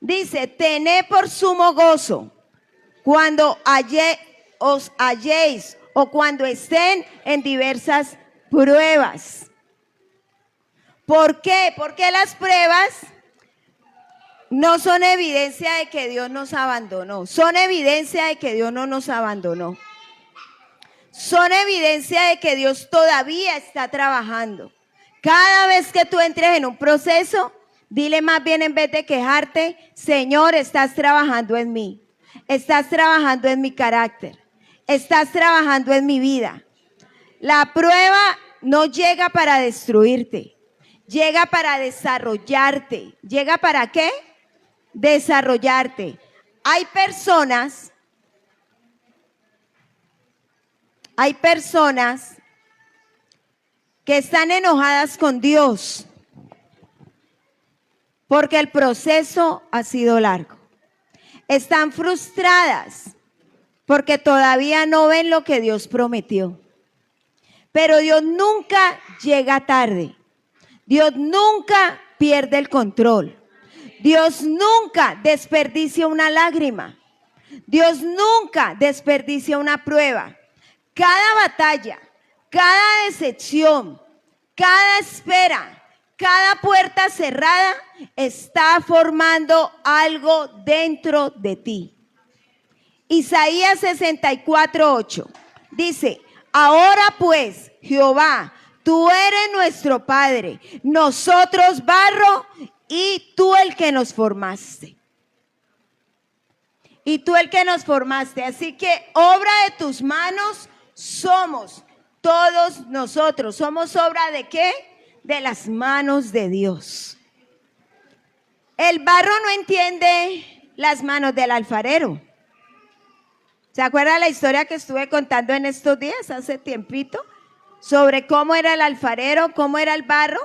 [SPEAKER 1] Dice, tened por sumo gozo, cuando os halléis o cuando estén en diversas pruebas. ¿Por qué? Porque las pruebas no son evidencia de que Dios nos abandonó, son evidencia de que Dios no nos abandonó. Son evidencia de que Dios todavía está trabajando. Cada vez que tú entres en un proceso, dile más bien en vez de quejarte, Señor, estás trabajando en mí, estás trabajando en mi carácter, estás trabajando en mi vida. La prueba no llega para destruirte, llega para desarrollarte. ¿Llega para qué? Desarrollarte. Hay personas que están enojadas con Dios porque el proceso ha sido largo. Están frustradas porque todavía no ven lo que Dios prometió. Pero Dios nunca llega tarde. Dios nunca pierde el control. Dios nunca desperdicia una lágrima. Dios nunca desperdicia una prueba. Cada batalla, cada decepción, cada espera, cada puerta cerrada está formando algo dentro de ti. Isaías 64:8 dice: ahora pues, Jehová, tú eres nuestro Padre, nosotros barro y tú el que nos formaste. Y tú el que nos formaste. Así que obra de tus manos somos todos nosotros. ¿Somos obra de qué? De las manos de Dios. El barro no entiende las manos del alfarero. ¿Se acuerda la historia que estuve contando en estos días, hace tiempito? Sobre cómo era el alfarero, cómo era el barro.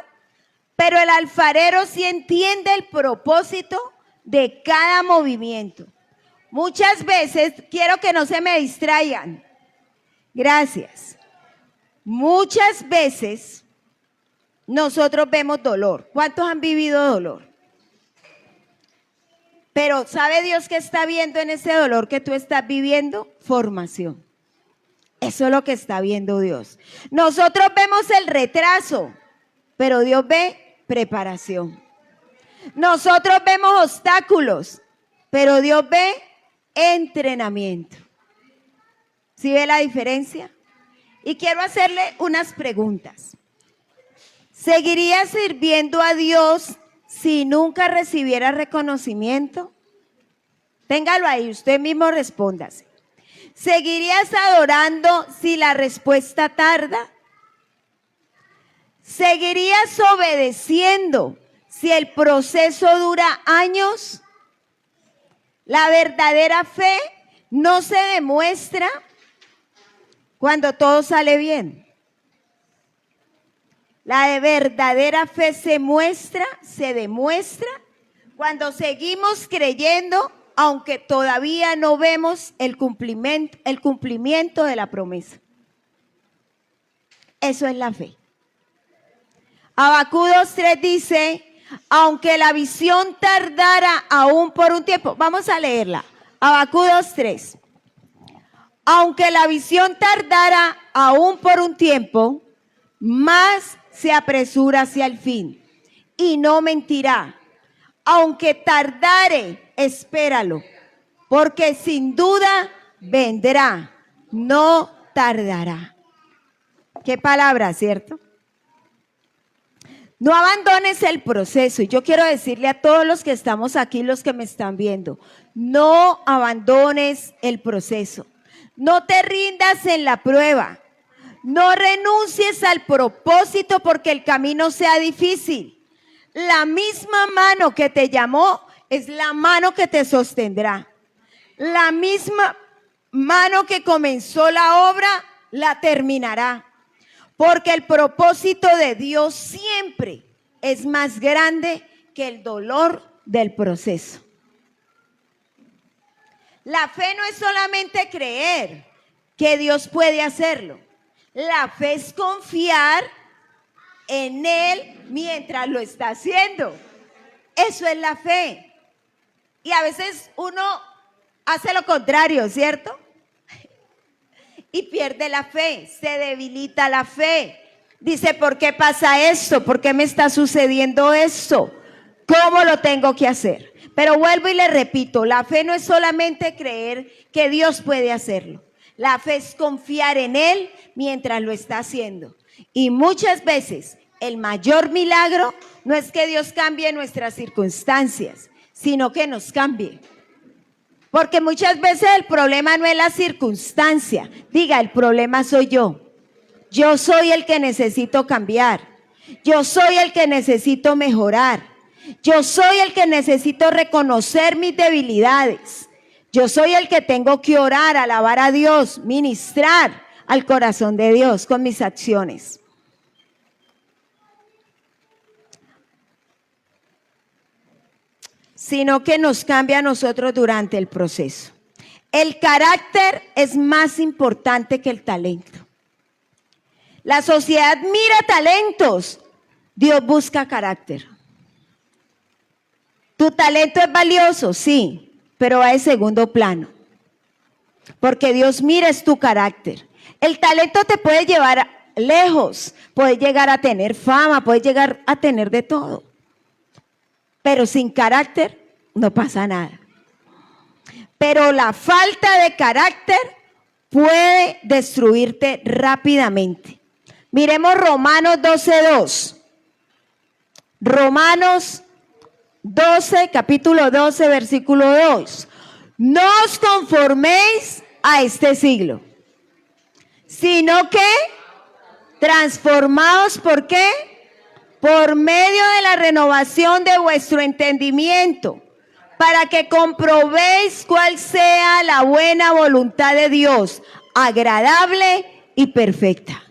[SPEAKER 1] Pero el alfarero sí entiende el propósito de cada movimiento. Muchas veces, quiero que no se me distraigan. Gracias. Muchas veces nosotros vemos dolor. ¿Cuántos han vivido dolor? Pero ¿sabe Dios qué está viendo en ese dolor que tú estás viviendo? Formación. Eso es lo que está viendo Dios. Nosotros vemos el retraso, pero Dios ve preparación. Nosotros vemos obstáculos, pero Dios ve entrenamiento. ¿Sí ve la diferencia? Y quiero hacerle unas preguntas. ¿Seguiría sirviendo a Dios si nunca recibiera reconocimiento? Téngalo ahí, usted mismo respóndase. ¿Seguirías adorando si la respuesta tarda? ¿Seguirías obedeciendo si el proceso dura años? La verdadera fe no se demuestra cuando todo sale bien. La verdadera fe se demuestra cuando seguimos creyendo, aunque todavía no vemos el cumplimiento de la promesa. Eso es la fe. Habacuc 2:3 dice: aunque la visión tardara aún por un tiempo. Vamos a leerla. Habacuc 2:3. Aunque la visión tardara aún por un tiempo, más se apresura hacia el fin y no mentirá. Aunque tardare, espéralo, porque sin duda vendrá, no tardará. Qué palabra, ¿cierto? No abandones el proceso. Y yo quiero decirle a todos los que estamos aquí, los que me están viendo, no abandones el proceso. No te rindas en la prueba. No renuncies al propósito porque el camino sea difícil. La misma mano que te llamó es la mano que te sostendrá. La misma mano que comenzó la obra la terminará. Porque el propósito de Dios siempre es más grande que el dolor del proceso. La fe no es solamente creer que Dios puede hacerlo. La fe es confiar en Él mientras lo está haciendo. Eso es la fe. Y a veces uno hace lo contrario, ¿cierto? Y pierde la fe, se debilita la fe. Dice, ¿por qué pasa esto? ¿Por qué me está sucediendo esto? ¿Cómo lo tengo que hacer? Pero vuelvo y le repito, la fe no es solamente creer que Dios puede hacerlo. La fe es confiar en Él mientras lo está haciendo. Y muchas veces el mayor milagro no es que Dios cambie nuestras circunstancias, sino que nos cambie. Porque muchas veces el problema no es la circunstancia. Diga, el problema soy yo. Yo soy el que necesito cambiar. Yo soy el que necesito mejorar. Yo soy el que necesito reconocer mis debilidades. Yo soy el que tengo que orar, alabar a Dios, ministrar al corazón de Dios con mis acciones. Sino que nos cambia a nosotros durante el proceso. El carácter es más importante que el talento. La sociedad mira talentos, Dios busca carácter. ¿Tu talento es valioso? Sí, pero va de segundo plano. Porque Dios mira es tu carácter. El talento te puede llevar lejos, puedes llegar a tener fama, puedes llegar a tener de todo. Pero sin carácter no pasa nada. Pero la falta de carácter puede destruirte rápidamente. Miremos Romanos 12:2. Romanos 12, capítulo 12, versículo 2. No os conforméis a este siglo, sino que transformaos, ¿por qué? Por medio de la renovación de vuestro entendimiento, para que comprobéis cuál sea la buena voluntad de Dios, agradable y perfecta.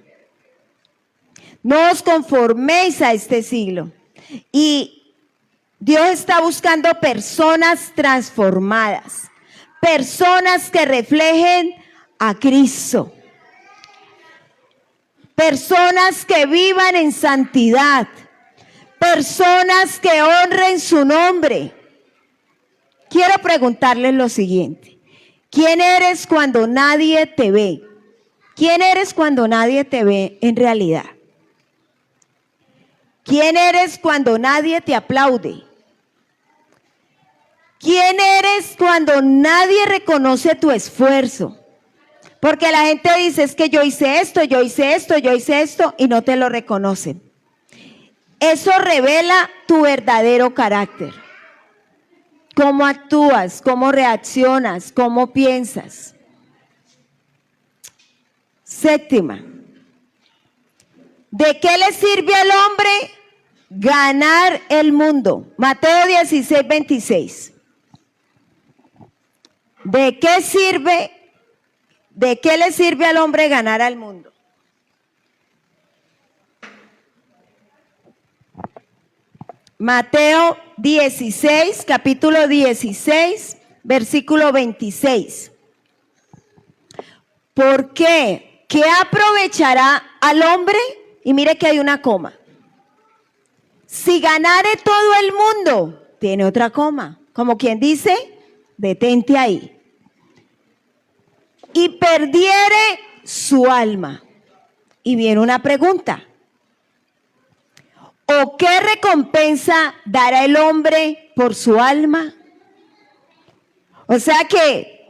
[SPEAKER 1] No os conforméis a este siglo. Y Dios está buscando personas transformadas, personas que reflejen a Cristo, personas que vivan en santidad, personas que honren su nombre. Quiero preguntarles lo siguiente: ¿quién eres cuando nadie te ve? ¿Quién eres cuando nadie te ve en realidad? ¿Quién eres cuando nadie te aplaude? ¿Quién eres cuando nadie reconoce tu esfuerzo? Porque la gente dice, es que yo hice esto, yo hice esto, yo hice esto, y no te lo reconocen. Eso revela tu verdadero carácter. Cómo actúas, cómo reaccionas, cómo piensas. Séptima. ¿De qué le sirve al hombre ganar el mundo? Mateo 16:26. ¿De qué le sirve al hombre ganar al mundo? Mateo 16, capítulo 16, versículo 26. ¿Por qué? ¿Qué aprovechará al hombre? Y mire que hay una coma. Si ganare todo el mundo, tiene otra coma. Como quien dice, detente ahí. Y perdiere su alma. Y viene una pregunta. ¿O qué recompensa dará el hombre por su alma? O sea que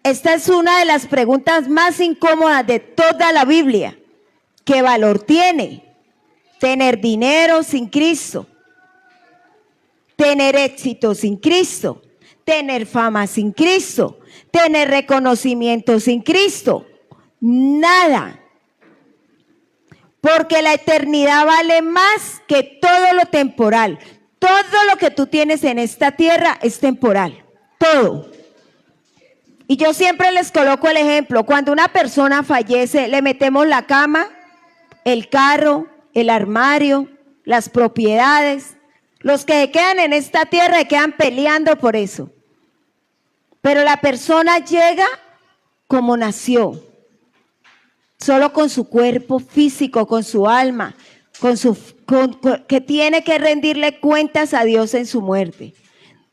[SPEAKER 1] esta es una de las preguntas más incómodas de toda la Biblia. ¿Qué valor tiene tener dinero sin Cristo? Tener éxito sin Cristo, tener fama sin Cristo, tener reconocimiento sin Cristo. Nada. Porque la eternidad vale más que todo lo temporal. Todo lo que tú tienes en esta tierra es temporal. Todo. Y yo siempre les coloco el ejemplo. Cuando una persona fallece, le metemos la cama, el carro, el armario, las propiedades. Los que se quedan en esta tierra se quedan peleando por eso. Pero la persona llega como nació. Solo con su cuerpo físico, con su alma, que tiene que rendirle cuentas a Dios en su muerte.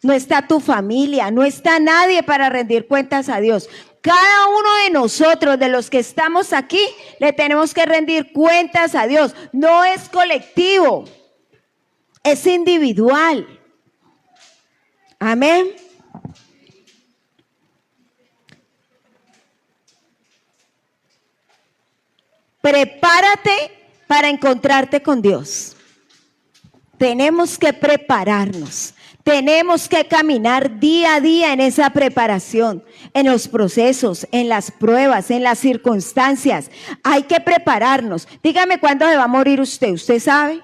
[SPEAKER 1] no está tu familia, no está nadie para rendir cuentas a Dios. Cada uno de nosotros, de los que estamos aquí, le tenemos que rendir cuentas a Dios. No es colectivo, es individual. Amén. Prepárate para encontrarte con Dios. Tenemos que prepararnos. Tenemos que caminar día a día en esa preparación, en los procesos, en las pruebas, en las circunstancias. Hay que prepararnos. Dígame cuándo se va a morir usted. ¿Usted sabe?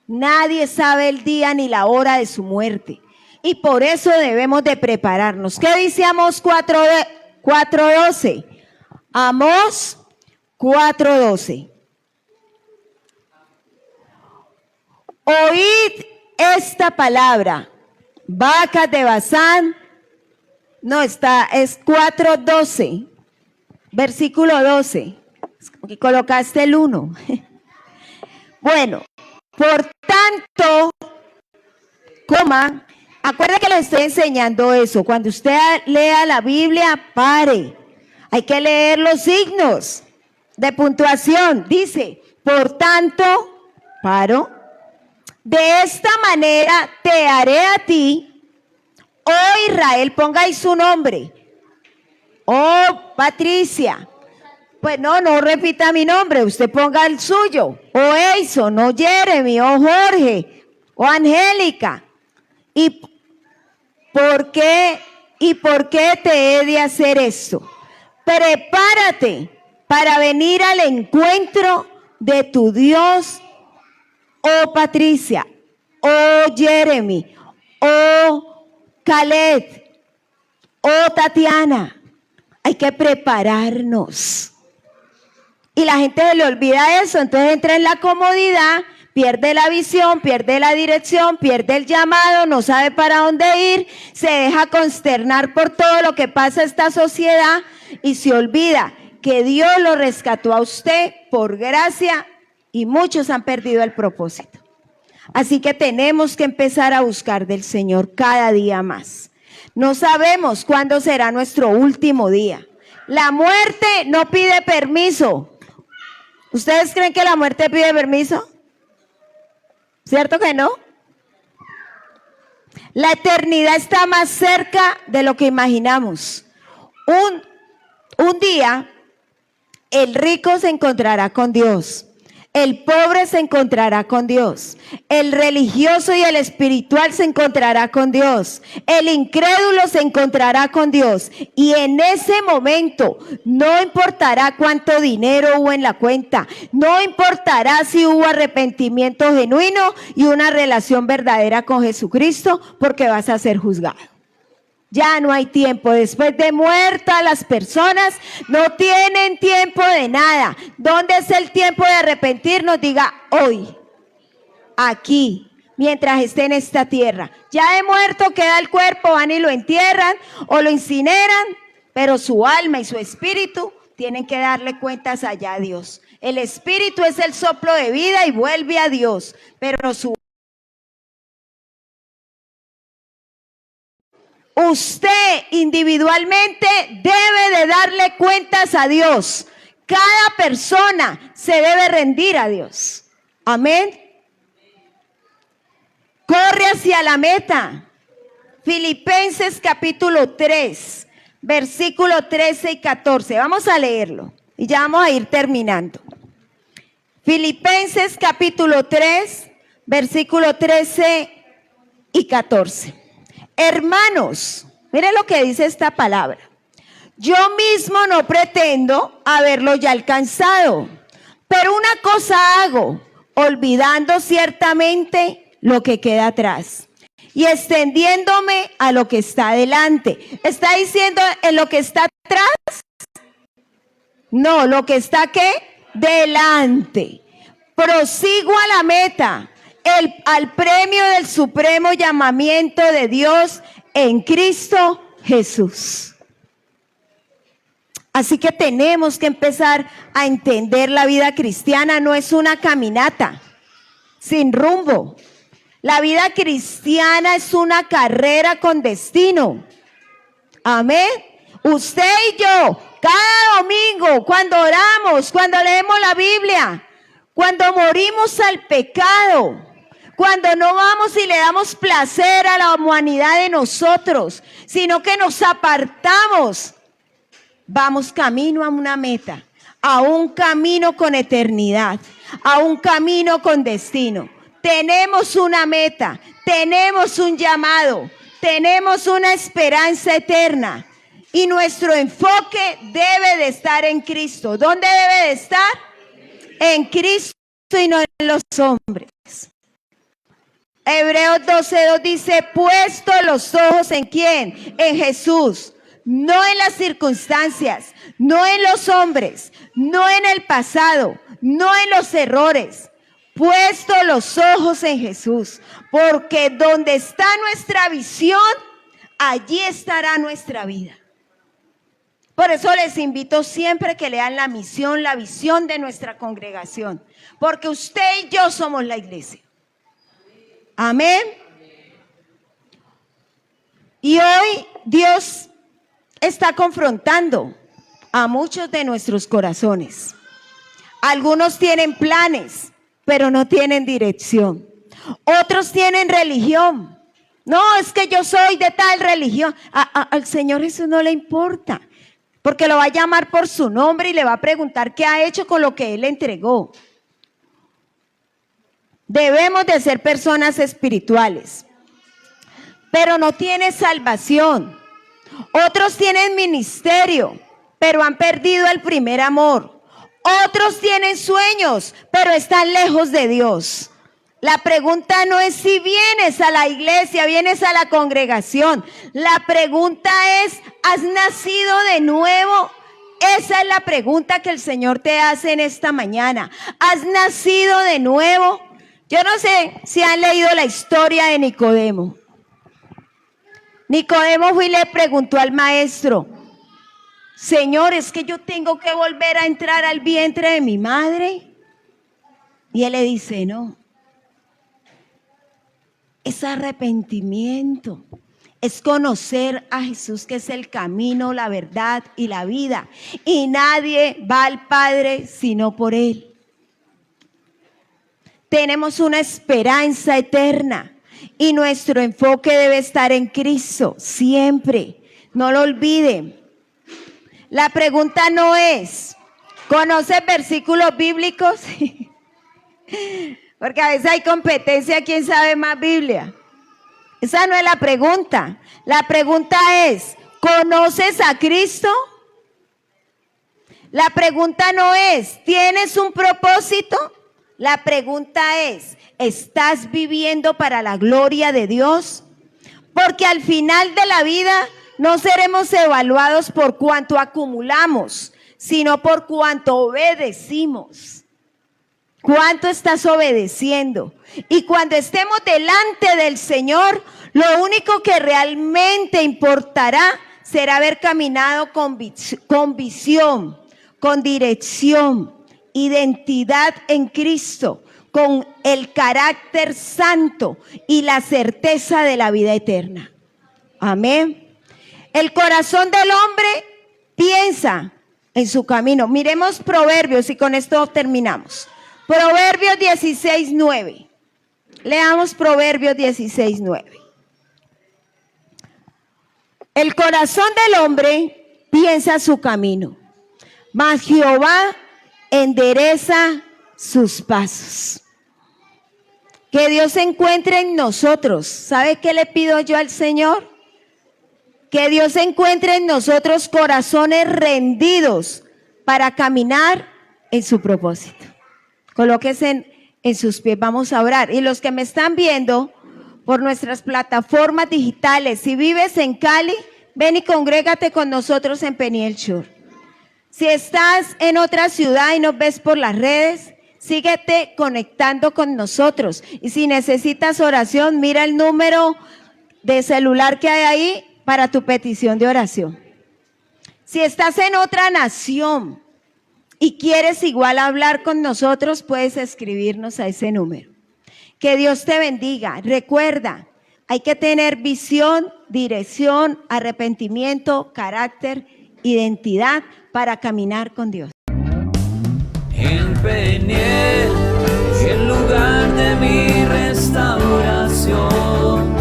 [SPEAKER 1] Nadie sabe el día ni la hora de su muerte. Y por eso debemos de prepararnos. ¿Qué dice Amós 4:12? Amós 4:12. Oíd esta palabra, vacas de Basán. No, es 4:12, versículo 12. Aquí colocaste el 1. Bueno, por tanto, acuérdate que le estoy enseñando eso. Cuando usted lea la Biblia, pare. Hay que leer los signos de puntuación. Dice, por tanto, paro. De esta manera te haré a ti, oh Israel, pongáis su nombre. Oh Patricia. Pues no repita mi nombre, usted ponga el suyo. O Eison, o Jeremy, o Jorge, o Angélica. ¿Y por qué te he de hacer esto? Prepárate para venir al encuentro de tu Dios, oh Patricia, oh Jeremy, oh Caleb, oh Tatiana. Hay que prepararnos. Y la gente se le olvida eso, entonces entra en la comodidad, pierde la visión, pierde la dirección, pierde el llamado, no sabe para dónde ir, se deja consternar por todo lo que pasa en esta sociedad y se olvida que Dios lo rescató a usted por gracia y muchos han perdido el propósito. Así que tenemos que empezar a buscar del Señor cada día más. No sabemos cuándo será nuestro último día. La muerte no pide permiso. ¿Ustedes creen que la muerte pide permiso? ¿Cierto que no? La eternidad está más cerca de lo que imaginamos. Un día, el rico se encontrará con Dios. El pobre se encontrará con Dios. El religioso y el espiritual se encontrará con Dios. El incrédulo se encontrará con Dios. Y en ese momento no importará cuánto dinero hubo en la cuenta. No importará si hubo arrepentimiento genuino y una relación verdadera con Jesucristo, porque vas a ser juzgado. Ya no hay tiempo. Después de muertas las personas no tienen tiempo de nada. ¿Dónde es el tiempo de arrepentirnos? Diga hoy, aquí, mientras esté en esta tierra. Ya de muerto queda el cuerpo, van y lo entierran o lo incineran, pero su alma y su espíritu tienen que darle cuentas allá a Dios. El espíritu es el soplo de vida y vuelve a Dios, pero usted individualmente debe de darle cuentas a Dios. Cada persona se debe rendir a Dios. Amén. Corre hacia la meta. Filipenses capítulo 3, versículo 13 y 14. Vamos a leerlo y ya vamos a ir terminando. Filipenses capítulo 3, versículo 13 y 14. Hermanos, miren lo que dice esta palabra. Yo mismo no pretendo haberlo ya alcanzado, pero una cosa hago, olvidando ciertamente lo que queda atrás y extendiéndome a lo que está adelante. ¿Está diciendo en lo que está atrás? No, lo que está ¿qué? Delante. Prosigo a la meta. Al premio del supremo llamamiento de Dios en Cristo Jesús. Así que tenemos que empezar a entender la vida cristiana. No es una caminata sin rumbo. La vida cristiana es una carrera con destino. Amén. Usted y yo, cada domingo, cuando oramos, cuando leemos la Biblia, cuando morimos al pecado, cuando no vamos y le damos placer a la humanidad de nosotros, sino que nos apartamos, vamos camino a una meta, a un camino con eternidad, a un camino con destino. Tenemos una meta, tenemos un llamado, tenemos una esperanza eterna y nuestro enfoque debe de estar en Cristo. ¿Dónde debe de estar? En Cristo y no en los hombres. Hebreos 12:2 dice, puesto los ojos ¿en quién? En Jesús, no en las circunstancias, no en los hombres, no en el pasado, no en los errores. Puesto los ojos en Jesús, porque donde está nuestra visión, allí estará nuestra vida. Por eso les invito siempre que lean la misión, la visión de nuestra congregación, porque usted y yo somos la iglesia. Amén. Y hoy Dios está confrontando a muchos de nuestros corazones. Algunos tienen planes, pero no tienen dirección. Otros tienen religión. No, es que yo soy de tal religión. Al Señor eso no le importa, porque lo va a llamar por su nombre y le va a preguntar qué ha hecho con lo que Él le entregó. Debemos de ser personas espirituales, pero no tienen salvación. Otros tienen ministerio, pero han perdido el primer amor. Otros tienen sueños, pero están lejos de Dios. La pregunta no es si vienes a la iglesia, vienes a la congregación. La pregunta es, ¿has nacido de nuevo? Esa es la pregunta que el Señor te hace en esta mañana. ¿Has nacido de nuevo? Yo no sé si han leído la historia de Nicodemo. Nicodemo fue y le preguntó al maestro, Señor, ¿es que yo tengo que volver a entrar al vientre de mi madre? Y él le dice, no. Es arrepentimiento. Es conocer a Jesús, que es el camino, la verdad y la vida. Y nadie va al Padre sino por Él. Tenemos una esperanza eterna y nuestro enfoque debe estar en Cristo siempre. No lo olviden. La pregunta no es, ¿conoces versículos bíblicos? Porque a veces hay competencia, ¿quién sabe más Biblia? Esa no es la pregunta. La pregunta es, ¿conoces a Cristo? La pregunta no es, ¿tienes un propósito? La pregunta es, ¿estás viviendo para la gloria de Dios? Porque al final de la vida no seremos evaluados por cuánto acumulamos, sino por cuánto obedecimos. ¿Cuánto estás obedeciendo? Y cuando estemos delante del Señor, lo único que realmente importará será haber caminado con visión, con dirección, identidad en Cristo, con el carácter santo y la certeza de la vida eterna. Amén. El corazón del hombre piensa en su camino. Miremos Proverbios y con esto terminamos. Proverbios 16:9. Leamos Proverbios 16:9. El corazón del hombre piensa su camino, mas Jehová endereza sus pasos. Que Dios se encuentre en nosotros. ¿Sabe qué le pido yo al Señor? Que Dios encuentre en nosotros corazones rendidos para caminar en su propósito. Colóquese en sus pies, vamos a orar. Y los que me están viendo por nuestras plataformas digitales, si vives en Cali, ven y congrégate con nosotros en Peniel Shore. Si estás en otra ciudad y nos ves por las redes, síguete conectando con nosotros. Y si necesitas oración, mira el número de celular que hay ahí para tu petición de oración. Si estás en otra nación y quieres igual hablar con nosotros, puedes escribirnos a ese número. Que Dios te bendiga. Recuerda, hay que tener visión, dirección, arrepentimiento, carácter, identidad para caminar con Dios.
[SPEAKER 2] En Peniel, el lugar de mi restauración.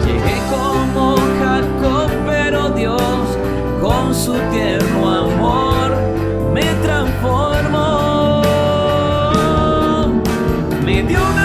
[SPEAKER 2] Llegué como Jacob, pero Dios con su tierno amor me transformó. Me dio una